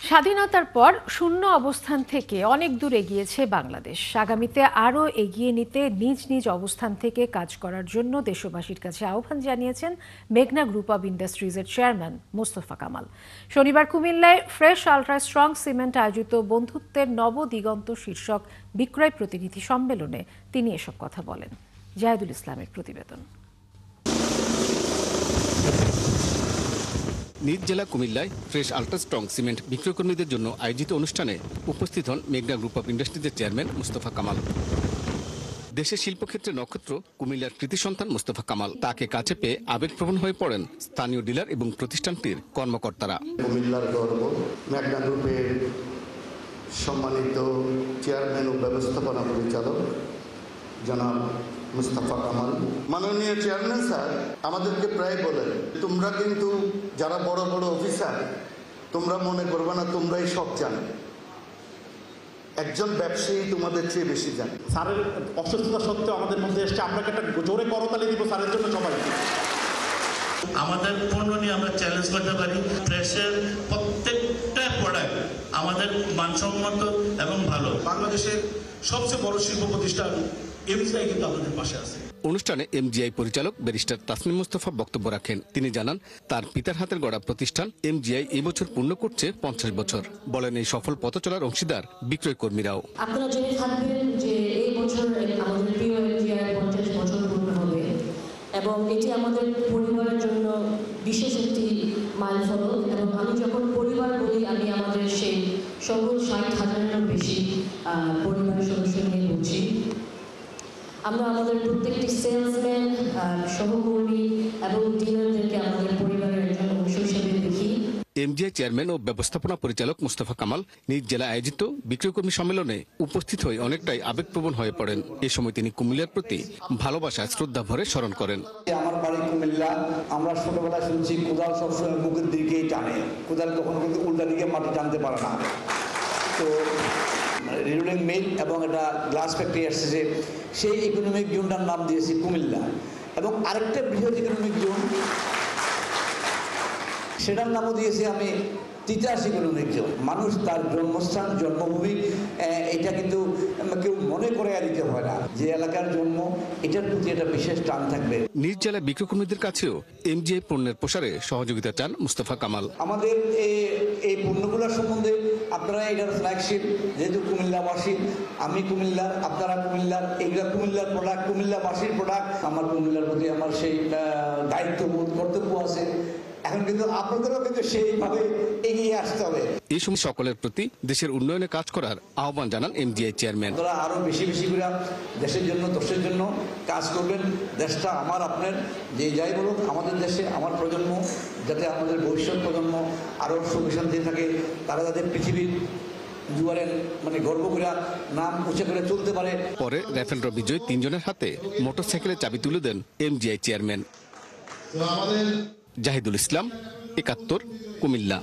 স্বাধীনতার পর শূন্য অবস্থান থেকে অনেক দূর এগিয়েছে বাংলাদেশ। আগামীতে আরও এগিয়ে নিতে নিজ নিজ অবস্থান থেকে কাজ করার জন্য দেশবাসীর কাছে আহ্বান জানিয়েছেন মেঘনা গ্রুপ অব ইন্ডাস্ট্রিজের চেয়ারম্যান মোস্তফা কামাল। শনিবার কুমিল্লায় ফ্রেশ আলট্রা স্ট্রং সিমেন্ট আয়োজিত বন্ধুত্বের নবদিগন্ত শীর্ষক বিক্রয় প্রতিনিধি সম্মেলনে তিনি এসব কথা বলেন। জাহিদুল ইসলামের প্রতিবেদন। নিজ জেলা কুমিল্লায় ফ্রেশ আলট্রা স্ট্রং সিমেন্ট বিক্রয়কর্মীদের জন্য আয়োজিত অনুষ্ঠানে উপস্থিত হন মেঘনা গ্রুপ অব ইন্ডাস্ট্রিজের চেয়ারম্যান মোস্তফা কামাল। দেশের শিল্পক্ষেত্রে নক্ষত্র কুমিল্লার কৃতি সন্তান মোস্তফা কামাল। তাকে কাছে পেয়ে আবেগপ্রবণ হয়ে পড়েন স্থানীয় ডিলার এবং প্রতিষ্ঠানটির কর্মকর্তারা। কুমিল্লার গর্ব মেঘনা গ্রুপের সম্মানিত চেয়ারম্যান ও ব্যবস্থাপনা পরিচালক জনাব মোস্তফা কামাল। মাননীয় চেয়ারম্যান স্যার আমাদেরকে প্রায় বলেন, তোমরা কিন্তু যারা বড় বড় অফিসার তোমরা মনে করবে না তোমরাই সব জানো, একজন ব্যবসায়ী তোমাদের চেয়ে বেশি জানে। স্যারের অসুস্থতা সত্ত্বেও আমাদের মধ্যে এসছে, আমরা একটা জোরে করতালি দিব স্যারের জন্য সবাই। আমাদের পণ্য নিয়ে আমরা চ্যালেঞ্জ করতে পারি। ফ্রেশের প্রত্যেকটা প্রোডাক্ট আমাদের মানসম্মত এবং ভালো। বাংলাদেশের সবচেয়ে বড় শিল্প প্রতিষ্ঠান এমজিআই কিন্তু আমাদের পাশে আছে। অনুষ্ঠানে এমজিআই পরিচালক ব্যারিস্টার তাসনিম মুস্তাফা বক্তব্য রাখেন। তিনি জানান, তার পিতার হাতের গড়া প্রতিষ্ঠান এমজিআই এই বছর পূর্ণ করছে 50 বছর। বলেন, এই সফল পথ চলার অংশীদার বিক্রয় কর্মীরাও। আপনারা জেনে থাকবেন যে এই বছর আমাদের প্রিয় এমজিআই 50 বছর পূর্ণ হবে এবং এটি আমাদের পরিবারের জন্য বিশেষ একটি মাইলফলক। এবং আমি যখন পরিবার বলি আমি আমাদের সেই সকল 60,000-এরও বেশি পরিবারের সদস্য নিয়ে বলছি। আমরা আমাদের প্রত্যেকটি সেলসম্যান, সহকর্মী এবং ডিলারদেরকে আমাদের পরিবারের একজন অংশ হিসেবে দেখি। এমজিআই চেয়ারম্যান ও ব্যবস্থাপনা পরিচালক মোস্তফা কামাল নিজ জেলায় আয়োজিত বিক্রয়কর্মী সম্মেলনে উপস্থিত হয়ে অনেকটাই আবেগপ্রবণ হয়ে পড়েন। এ সময় তিনি কুমিল্লার প্রতি ভালোবাসা শ্রদ্ধা ভরে স্মরণ করেন। আমার বাড়ি কুমিল্লা। আমরা ছোটবেলায় শুনছি কোদাল সবসময় মুখের দিকেই টানে, কোদাল কখনো কিন্তু উল্টা দিকে মাটি টানতে পারে না। তো রিরোলিং মিল এবং একটা গ্লাস ফ্যাক্টরি আসছে, সেই ইকোনমিক জোনটার নাম দিয়েছি কুমিল্লা। এবং আরেকটা বৃহৎ ইকোনমিক জোন, সেটার নামও দিয়েছি আমি তিতাস ইকোনমিক জোন। মানুষ তার জন্মস্থান, জন্মভূমি, এটা কিন্তু কেউ মনে করে দিতে হয় না। যে এলাকার জন্ম, এটার প্রতি একটা বিশেষ টান থাকবে। নিজ জেলায় বিক্রয়কর্মীদের কাছেও এমজিআই পণ্যের প্রসারে সহযোগিতা চান মোস্তফা কামাল। আমাদের এই পণ্যগুলোর সম্বন্ধে আপনারা এটার ফ্ল্যাগশিপ, যেহেতু কুমিল্লাবাসী, আমি কুমিল্লার, আপনারা কুমিল্লার, এইগুলা কুমিল্লার প্রোডাক্ট, কুমিল্লাবাসীর প্রোডাক্ট। আমার কুমিল্লার প্রতি আমার সেই দায়িত্ববোধ, কর্তব্য আছে। এখন কিন্তু আপনাদেরও কিন্তু সেইভাবে এগিয়ে আসতে হবে। এই সময় সকলের প্রতি দেশের উন্নয়নে কাজ করার আহ্বান জানান এমজিআই চেয়ারম্যান। আপনারা আরো বেশি বেশি করে দেশের জন্য, দেশের জন্য কাজ করবেন। দেশটা আমার, আপনার, যে যাই বলুন, আমাদের দেশে আমার প্রজন্ম, যাতে আমাদের ভবিষ্যৎ প্রজন্ম আরো সুখ শান্তি থাকে, তারা যাতে পৃথিবীর জুয়ারের গর্ব করে নাম উঁচু করে চলতে পারে। পরে রাইফেল ড্র বিজয়ী 3 জনের হাতে মোটরসাইকেলের চাবি তুলে দেন এমজিআই চেয়ারম্যান। জাহিদুল ইসলাম, 71, কুমিল্লা।